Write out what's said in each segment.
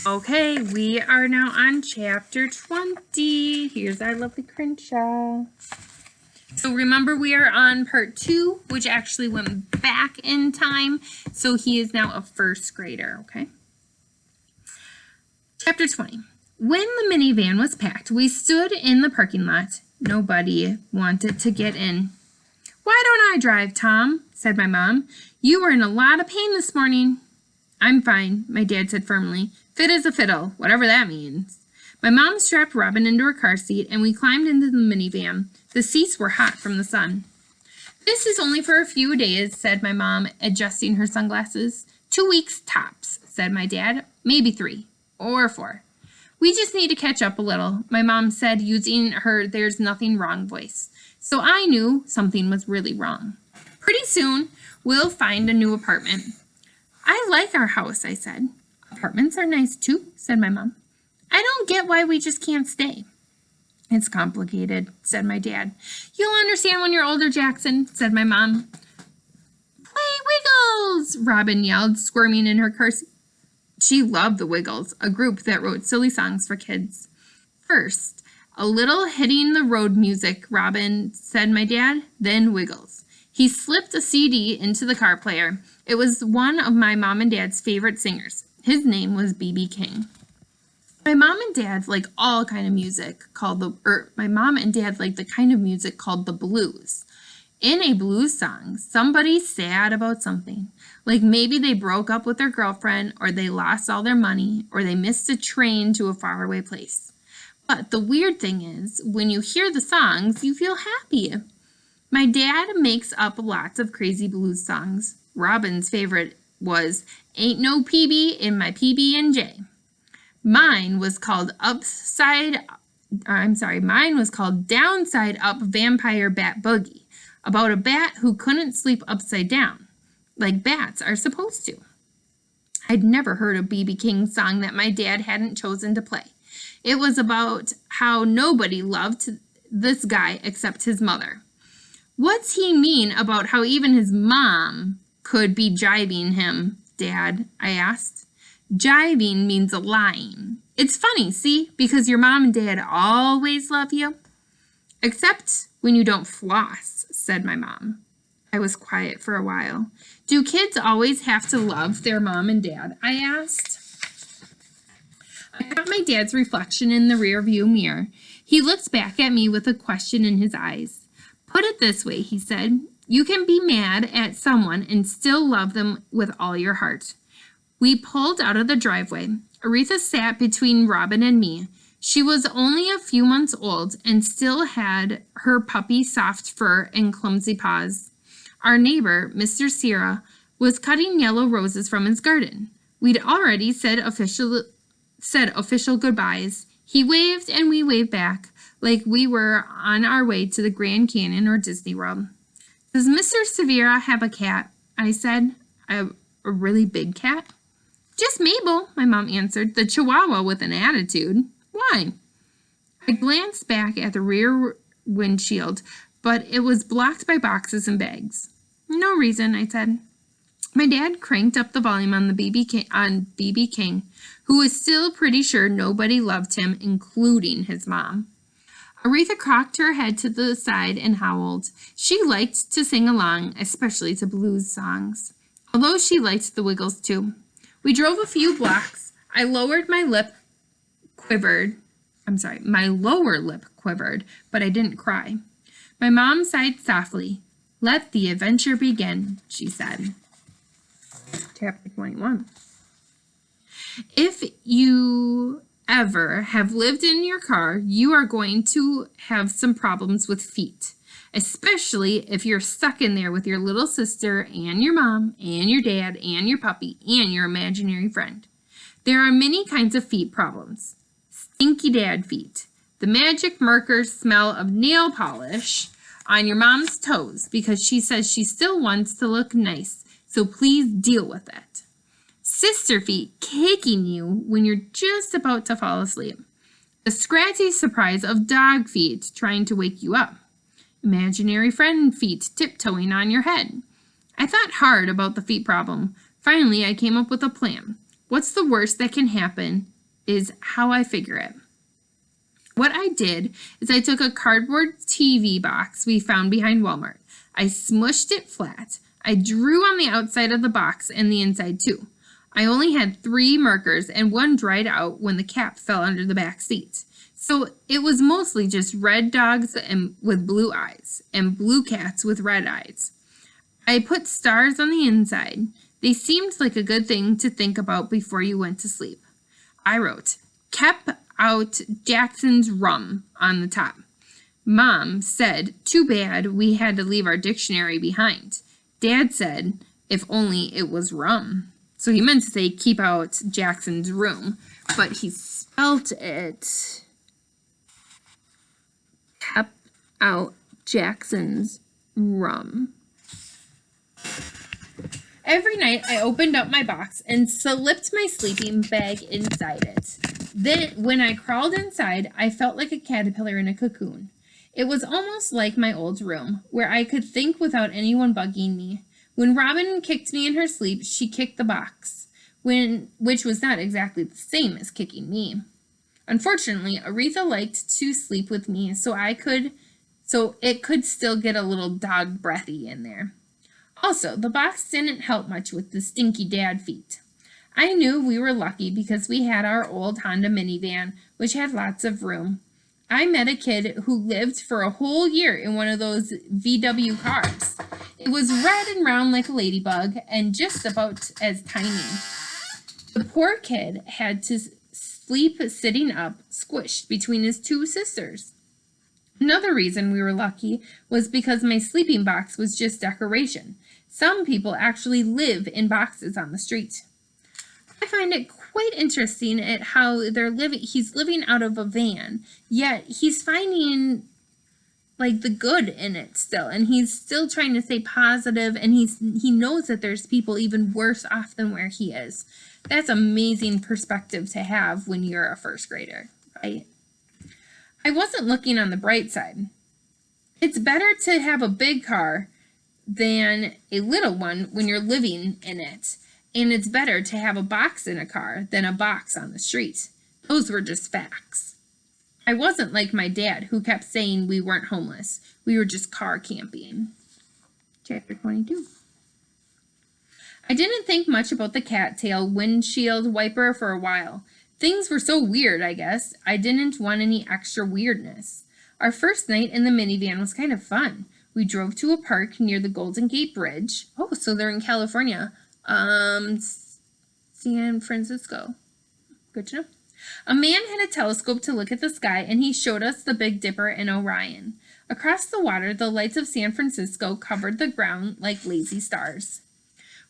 Okay, we are now on chapter 20. Here's our lovely Crenshaw. So remember, we are on part 2, which actually went back in time. So he is now a first grader, okay? Chapter 20. When the minivan was packed, we stood in the parking lot. Nobody wanted to get in. "Why don't I drive, Tom?" said my mom. "You were in a lot of pain this morning." "I'm fine," my dad said firmly. "Fit as a fiddle," whatever that means. My mom strapped Robin into her car seat, and we climbed into the minivan. The seats were hot from the sun. "This is only for a few days," said my mom, adjusting her sunglasses. 2 weeks tops," said my dad. "Maybe 3 or 4. "We just need to catch up a little," my mom said, using her "there's nothing wrong" voice. So I knew something was really wrong. "Pretty soon, we'll find a new apartment." "I like our house," I said. "Apartments are nice too," said my mom. "I don't get why we just can't stay." "It's complicated," said my dad. "You'll understand when you're older, Jackson," said my mom. "Play Wiggles!" Robin yelled, squirming in her car seat. She loved the Wiggles, a group that wrote silly songs for kids. "First, a little hitting the road music, Robin," said my dad. "Then Wiggles." He slipped a CD into the car player. It was one of my mom and dad's favorite singers. His name was B.B. King. My mom and dad like all kind of music called my mom and dad like the kind of music called the blues. In a blues song, somebody's sad about something. Like maybe they broke up with their girlfriend, or they lost all their money, or they missed a train to a faraway place. But the weird thing is, when you hear the songs, you feel happy. My dad makes up lots of crazy blues songs. Robin's favorite was "Ain't No PB in My PB&J." Mine was called Downside Up Vampire Bat Boogie, about a bat who couldn't sleep upside down, like bats are supposed to. I'd never heard a B.B. King song that my dad hadn't chosen to play. It was about how nobody loved this guy except his mother. "What's he mean about how even his mom could be jibing him, Dad?" I asked. "Jiving means lying. It's funny, see, because your mom and dad always love you." "Except when you don't floss," said my mom. I was quiet for a while. "Do kids always have to love their mom and dad?" I asked. I caught my dad's reflection in the rearview mirror. He looked back at me with a question in his eyes. "Put it this way," he said. "You can be mad at someone and still love them with all your heart." We pulled out of the driveway. Aretha sat between Robin and me. She was only a few months old and still had her puppy soft fur and clumsy paws. Our neighbor, Mr. Sierra, was cutting yellow roses from his garden. We'd already said official goodbyes. He waved and we waved back, like we were on our way to the Grand Canyon or Disney World. "Does Mr. Severa have a cat?" I said. A really big cat?" "Just Mabel," my mom answered, "the Chihuahua with an attitude." "Why?" I glanced back at the rear windshield, but it was blocked by boxes and bags. "No reason," I said. My dad cranked up the volume on B.B. King, who was still pretty sure nobody loved him, including his mom. Aretha cocked her head to the side and howled. She liked to sing along, especially to blues songs, although she liked the Wiggles too. We drove a few blocks. My lower lip quivered, but I didn't cry. My mom sighed softly. "Let the adventure begin," she said. Chapter 21. If you ever have lived in your car, you are going to have some problems with feet, especially if you're stuck in there with your little sister and your mom and your dad and your puppy and your imaginary friend. There are many kinds of feet problems. Stinky dad feet, the magic marker smell of nail polish on your mom's toes because she says she still wants to look nice, so please deal with it. Sister feet caking you when you're just about to fall asleep. The scratchy surprise of dog feet trying to wake you up. Imaginary friend feet tiptoeing on your head. I thought hard about the feet problem. Finally, I came up with a plan. What's the worst that can happen is how I figure it. What I did is I took a cardboard TV box we found behind Walmart. I smushed it flat. I drew on the outside of the box and the inside too. I only had 3 markers and one dried out when the cap fell under the back seat. So it was mostly just red dogs and with blue eyes and blue cats with red eyes. I put stars on the inside. They seemed like a good thing to think about before you went to sleep. I wrote, "Kept out Jackson's rum" on the top. Mom said, "Too bad we had to leave our dictionary behind." Dad said, "If only it was rum." So he meant to say, "Keep out Jackson's room," but he spelt it, "Kept out Jackson's rum." Every night I opened up my box and slipped my sleeping bag inside it. Then when I crawled inside, I felt like a caterpillar in a cocoon. It was almost like my old room, where I could think without anyone bugging me. When Robin kicked me in her sleep, she kicked the box, which was not exactly the same as kicking me. Unfortunately, Aretha liked to sleep with me, so it could still get a little dog breathy in there. Also, the box didn't help much with the stinky dad feet. I knew we were lucky because we had our old Honda minivan, which had lots of room. I met a kid who lived for a whole year in one of those VW cars. It was red and round like a ladybug and just about as tiny. The poor kid had to sleep sitting up, squished between his 2 sisters. Another reason we were lucky was because my sleeping box was just decoration. Some people actually live in boxes on the street. I find it quite interesting at how he's living out of a van, yet he's finding like the good in it still, and he's still trying to stay positive, and he knows that there's people even worse off than where he is. That's amazing perspective to have when you're a first grader, right? I wasn't looking on the bright side. It's better to have a big car than a little one when you're living in it. And it's better to have a box in a car than a box on the street. Those were just facts. I wasn't like my dad, who kept saying we weren't homeless. We were just car camping. Chapter 22. I didn't think much about the cattail windshield wiper for a while. Things were so weird, I guess. I didn't want any extra weirdness. Our first night in the minivan was kind of fun. We drove to a park near the Golden Gate Bridge. Oh, so they're in California. San Francisco. Good to know. A man had a telescope to look at the sky, and he showed us the Big Dipper and Orion. Across the water, the lights of San Francisco covered the ground like lazy stars.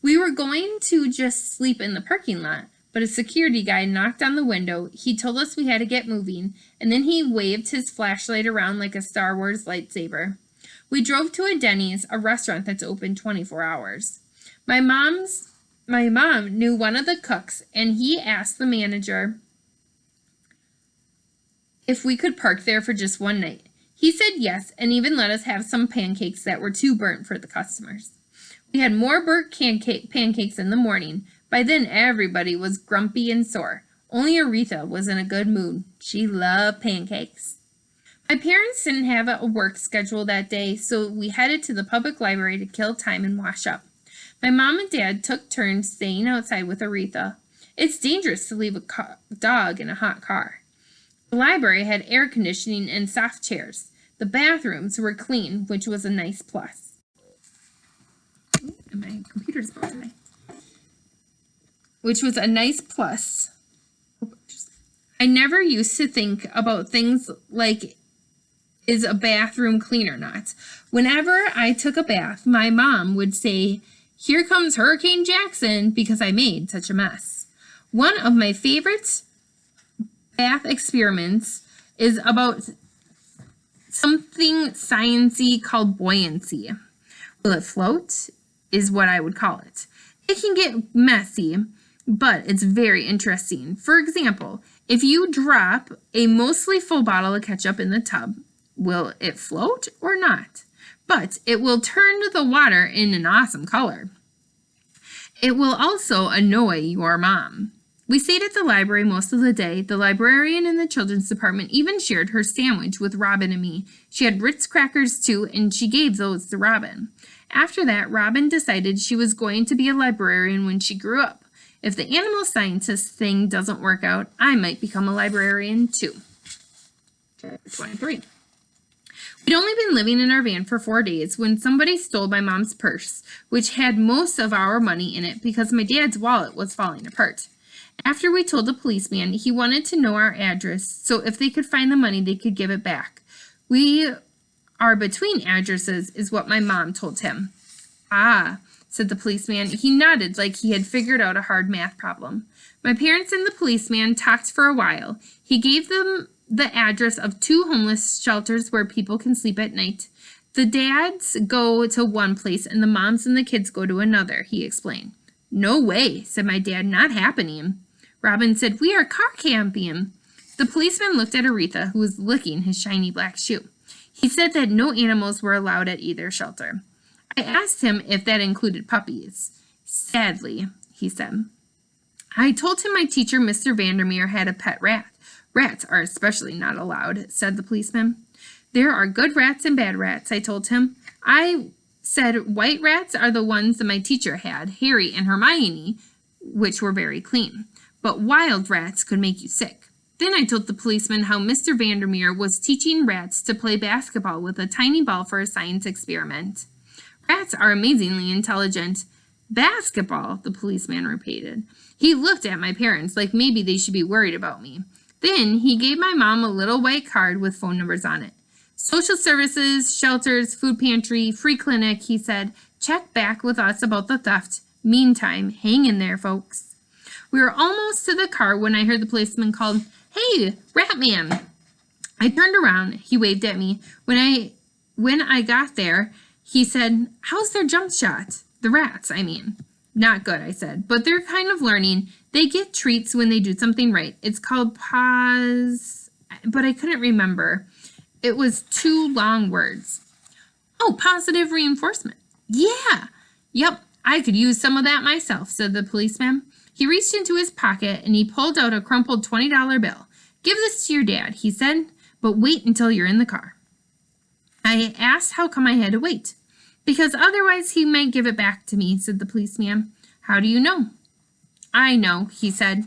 We were going to just sleep in the parking lot, but a security guy knocked on the window. He told us we had to get moving, and then he waved his flashlight around like a Star Wars lightsaber. We drove to a Denny's, a restaurant that's open 24 hours. My mom knew one of the cooks, and he asked the manager if we could park there for just one night. He said yes, and even let us have some pancakes that were too burnt for the customers. We had more burnt pancakes in the morning. By then, everybody was grumpy and sore. Only Aretha was in a good mood. She loved pancakes. My parents didn't have a work schedule that day, so we headed to the public library to kill time and wash up. My mom and dad took turns staying outside with Aretha. It's dangerous to leave a dog in a hot car. The library had air conditioning and soft chairs. The bathrooms were clean, which was a nice plus. And my computer's about to die. Which was a nice plus. I never used to think about things like, is a bathroom clean or not? Whenever I took a bath, my mom would say, "Here comes Hurricane Jackson," because I made such a mess. One of my favorite bath experiments is about something sciencey called buoyancy. Will it float? Is what I would call it. It can get messy, but it's very interesting. For example, if you drop a mostly full bottle of ketchup in the tub, will it float or not? But it will turn the water in an awesome color. It will also annoy your mom. We stayed at the library most of the day. The librarian in the children's department even shared her sandwich with Robin and me. She had Ritz crackers too, and she gave those to Robin. After that, Robin decided she was going to be a librarian when she grew up. If the animal scientist thing doesn't work out, I might become a librarian too. Chapter 23. We'd only been living in our van for 4 days when somebody stole my mom's purse, which had most of our money in it because my dad's wallet was falling apart. After we told the policeman, he wanted to know our address, so if they could find the money, they could give it back. We are between addresses, is what my mom told him. Ah, said the policeman. He nodded like he had figured out a hard math problem. My parents and the policeman talked for a while. He gave them the address of 2 homeless shelters where people can sleep at night. The dads go to one place and the moms and the kids go to another, he explained. No way, said my dad, not happening. Robin said, we are car camping. The policeman looked at Aretha, who was licking his shiny black shoe. He said that no animals were allowed at either shelter. I asked him if that included puppies. Sadly, he said. I told him my teacher, Mr. Vandermeer, had a pet rat. Rats are especially not allowed, said the policeman. There are good rats and bad rats, I told him. I said white rats are the ones that my teacher had, Harry and Hermione, which were very clean. But wild rats could make you sick. Then I told the policeman how Mr. Vandermeer was teaching rats to play basketball with a tiny ball for a science experiment. Rats are amazingly intelligent. Basketball, the policeman repeated. He looked at my parents like maybe they should be worried about me. Then he gave my mom a little white card with phone numbers on it. Social services, shelters, food pantry, free clinic, he said. Check back with us about the theft. Meantime, hang in there, folks. We were almost to the car when I heard the policeman called, Hey, Rat Man. I turned around. He waved at me. When I got there, he said, How's their jump shot? The rats, I mean. Not good, I said, but they're kind of learning. They get treats when they do something right. It's called pause, but I couldn't remember. It was 2 long words. Oh, positive reinforcement. Yeah. Yep, I could use some of that myself, said the policeman. He reached into his pocket and he pulled out a crumpled $20 bill. Give this to your dad, he said, but wait until you're in the car. I asked how come I had to wait. Because otherwise he might give it back to me, said the policeman. How do you know? I know, he said.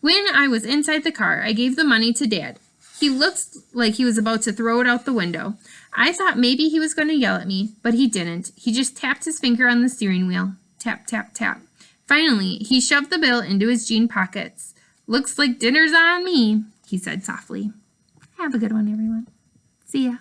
When I was inside the car, I gave the money to Dad. He looked like he was about to throw it out the window. I thought maybe he was going to yell at me, but he didn't. He just tapped his finger on the steering wheel. Tap, tap, tap. Finally, he shoved the bill into his jean pockets. Looks like dinner's on me, he said softly. Have a good one, everyone. See ya.